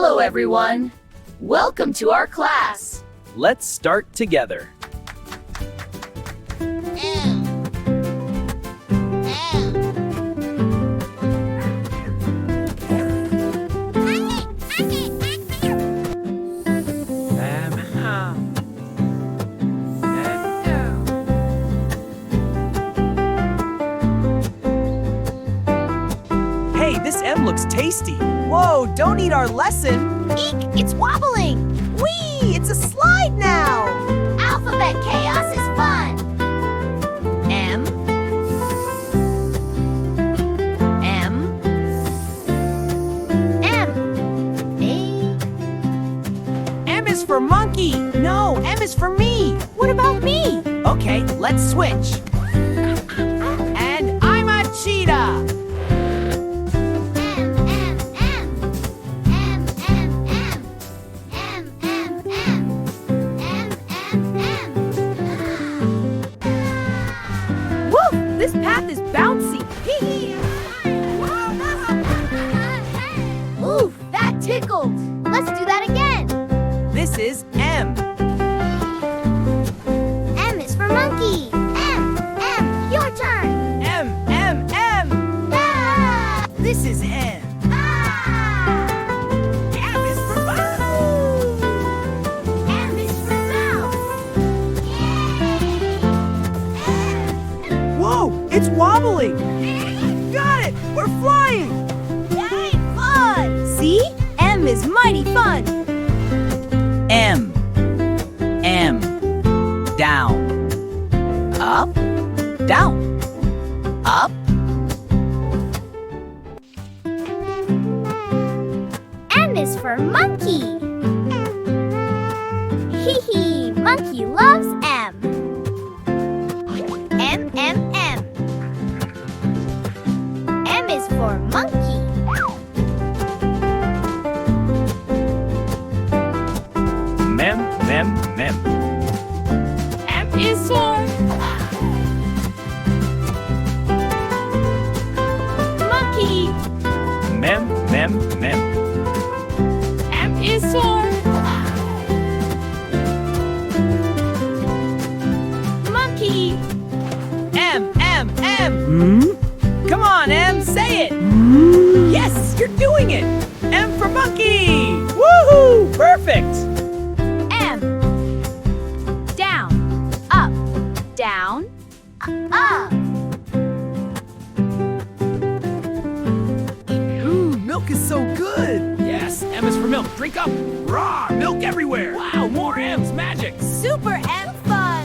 Hello, everyone. Welcome to our class. Let's start together. Hey, this M looks tasty. Whoa, don't eat our lesson. Eek, it's wobbling! Whee! It's a slide now! Alphabet chaos is fun! M. M. M. A. M is for monkey. No, M is for me. What about me? Okay, let's switch. And I'm a cheetah. This path is bouncy. Oof, that tickled. Let's do that again. This is M. M is for monkey. M, your turn. M. Ah! This is N. Ah! M is for mouse. M is for mouse. Yay! Whoa, it's wobbling. Got it, we're flying. Yay, fun! See? M is mighty fun. M. Down. Up. Down. Up. M is for monkey. Hee hee, monkey loves M. M. M is for monkey. Mem. M is for monkey. Mem. M is for monkey. M. Come on, M, say it. Yes, you're doing it. M for monkey. Woohoo! Perfect. M. Down, up, down, Up. Ooh, milk is so good. Yes, M is for milk. Drink up. Raw, milk everywhere. Wow, more M's, magic. super M fun.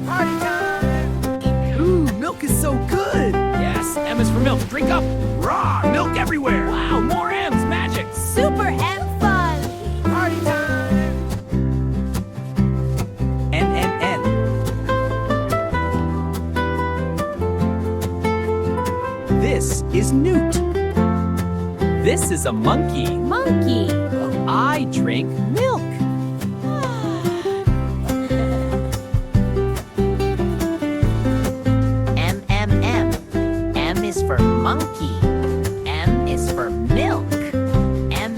Party time. Ooh, milk is so good. Yes, M is for milk. Drink up. Raw, milk everywhere. Wow, more M's, magic. Super M fun. Party time. N. This is Newt. This is a monkey. Monkey. I drink milk. M. M is for monkey. M is for milk. M.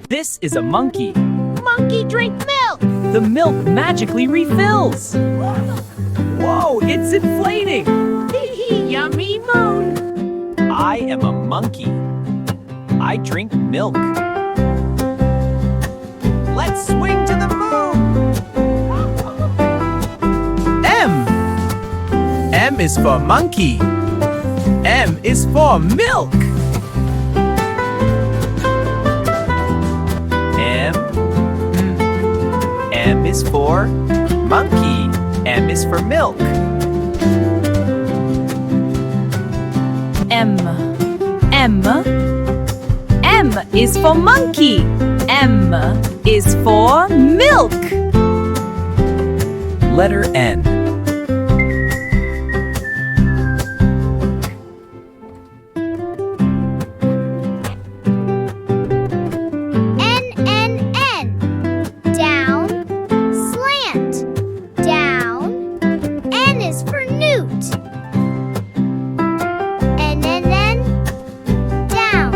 This is a monkey. Monkey drink milk. The milk magically refills. Whoa, it's inflating. Yummy moon. I am a monkey. I drink milk. Let's swing to the moon. M is for monkey. M is for milk. M is for monkey. M is for milk. M is for monkey. M is for milk. Letter N. N. Down, slant. Down. N is for newt. N. Down.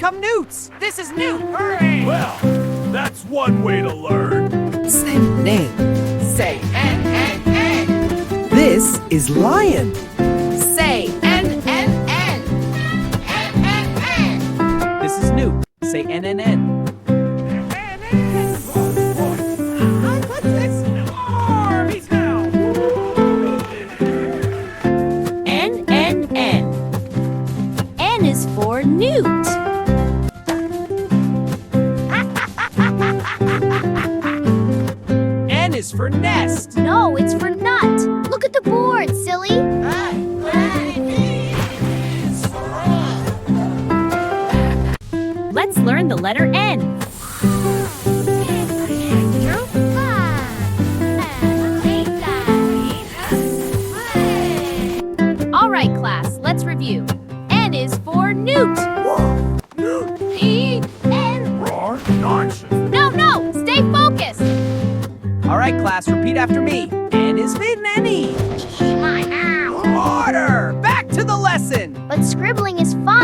become newts. This is Newt. Hooray! Well, that's one way to learn. Say name. Say N, N, N. This is lion. Say N, N, N. N, N, N. This is Newt. Say N, N, N. N, N, N. N is for Newt. N is for nest. No, it's for nut. Look at the board, silly. Let's learn the letter N. All right, class, let's review. N is for Newt. E-N. Roar, nonsense. No, stay focused. All right, class, repeat after me. N is for Nenny. Order! Back to the lesson. But scribbling is fun.